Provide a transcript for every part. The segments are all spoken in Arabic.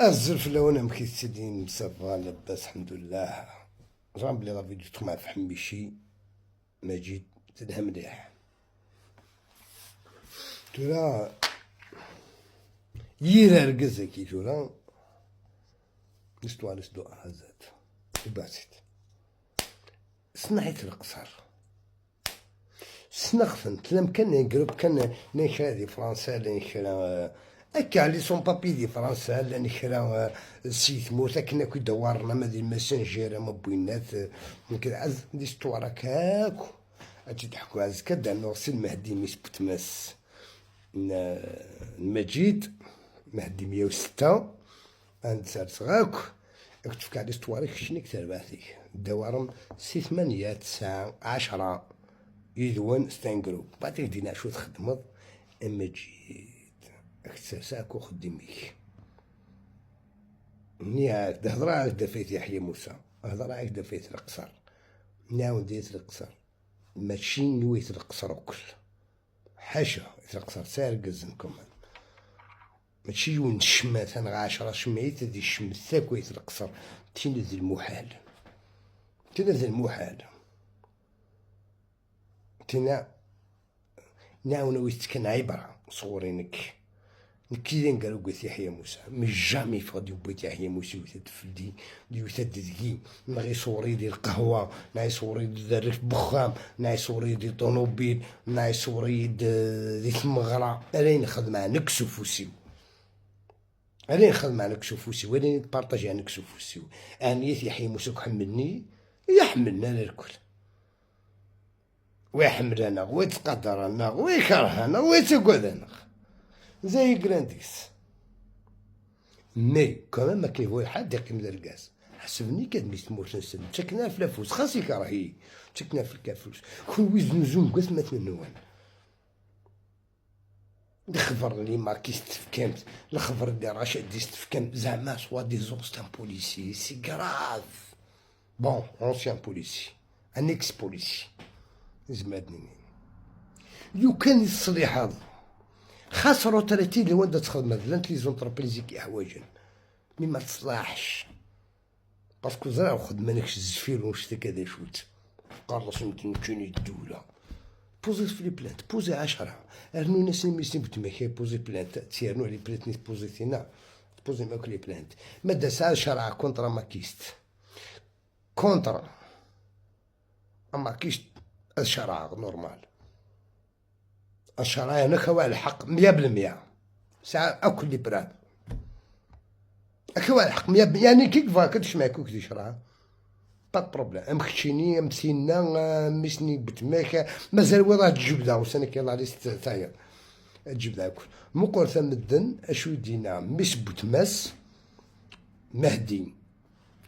الزرف الاول مكي سيدي مصافا لاباس الحمد لله. جرام بلي لا فيديو تخمع في حميشي مجيد تدها مليح تورا يير رقزة كي تورا لستوار سدو هزات وباسيت سنحيت القصر سنخفن تلم كان جروب كان نشرا دي فرنسا نشرا هكا لي سون بابي دي فرنسا لا نشرا سيت موتا كنا كي دورنا ما دي الماسنجر ما بوينات يمكن عز دي ستوار هكاكو اجي تحكوا عز كدا نوصل مهدي ميس بوتماس المجيد مهدي 106 عند سارسغاكو اكتب كاع لي ستواريك شني كتر بعثيك دوارم 6 8 9 10 يدوان ستان جروب بعد دينا شو تخدمض اما جيت اكتساكو خدميك نيا تهضر على دفيت يحيى موسى هضر على دفيت القصر ناو ديت القصر ماشي نويت القصر وكل حاشا القصر سارق الزنكم ماشي يون شمات انا 10 شميت دي الشمت ثاكويت القصر تنزل المحال تنزل المحال تنا ناونا ويتكن عبرة صورينك نكيدين قالوا قلت يحيى موسى مش جامي فغادي بيت يحيى موسى وتدفلدي دي وتددقي نغي صوري دي القهوة ناي صوري دي الريف بخام ناي صوري دي طونوبيل ناي صوري دي المغرى ألين نخدم مع نكسو فوسيو ألين نخدم مع نكسو فوسيو ألين نبارطاجي على نكسو فوسيو أنيت يحيى موسى كحملني يحملنا للكل ويحملنا ويتقدرنا ويكرهنا ويتقعدنا زي جرانديس مي كمان ما كيبغي حد يقيم الرقاز حسبني كدميت موت نسن تشكنا في لافوس خاصي كراهي تشكنا في الكافوس كل ويزن زوم قسمة ما تنوان الخبر اللي ما كيستفكمت الخبر اللي راشد يستفكم زعما سوا دي زونستان بوليسي سي كراف بون اونسيان بوليسي ان اكس بوليسي زمادني يو كان الصليح هذا خسروا 30 اللي وين تخدم لانت لي زونتربريزي كيحواجن مي ما تصلحش باسكو زرا خدمه مالكش الزفير واش كذا شوت قرص يمكن الدوله بوزي في لي بلانت بوزي 10 ارنو ناس اللي ميسين بتماكي بوزي بلانت تيرنو لي بلاتني بوزيتينا بوزي ماك لي بلانت ماده ساعه شرع كونترا ماكيست كونترا اما كيست الشرع نورمال الشرايع نكوا الحق 100% ساعة أكل لي براد أكوا الحق 100% يعني كيف كنتش معاك كي شراها با بروبليم مخشيني مسينا مسني بتماكا مازال وين تجبدها وسنك يلاه على تاير تجبدها كل مقول ثمدن اشو دينا مش بوتماس مهدي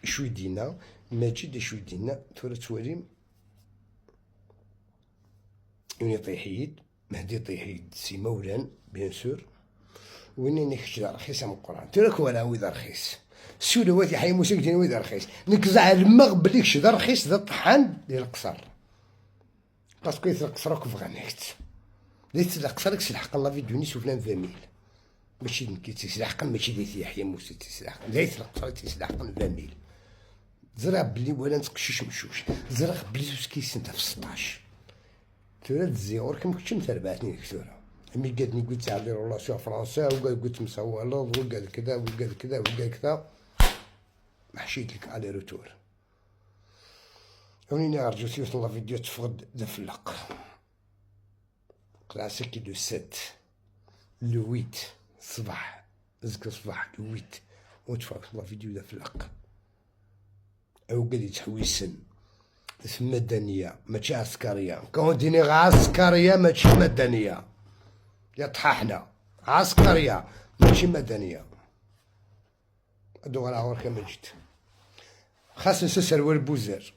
شو دينا ماجد شو دينا تورا تواليم يوني طيحيد مهدي طيحيد سي مولان بيان سور وين نكشف رخيص من القران تراك ولا ويدا رخيص السولوات يحيى موسى كدير ويدا رخيص نكزع المغ بليك شدا رخيص ذا طحان ديال القصر باسكو يث القصر كيف غنكت ليت القصر كسلحق الله في دوني سفلان فاميل ماشي نكي تسلحق ماشي ديت يحيى موسى تسلحق ليت القصر تسلحق فاميل زرع بلي ولا نتقشيش مشوش زرع بلي كيسنت في 16 تورا الزيور كم كنتش متربعتني كثورة مي قالتني قلت على رولاسيون فرنسا وقال قلت مسوالض وقال كذا وقال كذا وقال كذا ما حشيت لك على روتور ونيني ارجو سيوت الله فيديو تفقد دفلق كلاسيك دو 7 لو 8 صباح زك صباح لو 8 وتفرج الله فيديو دفلق او قال يتحويسن اسم مدنية ماشي عسكرية كون ديني عسكرية ماشي مدنية يطححنا عسكرية ماشي مدنية ادو على عورك مجد خاص نسسر والبوزر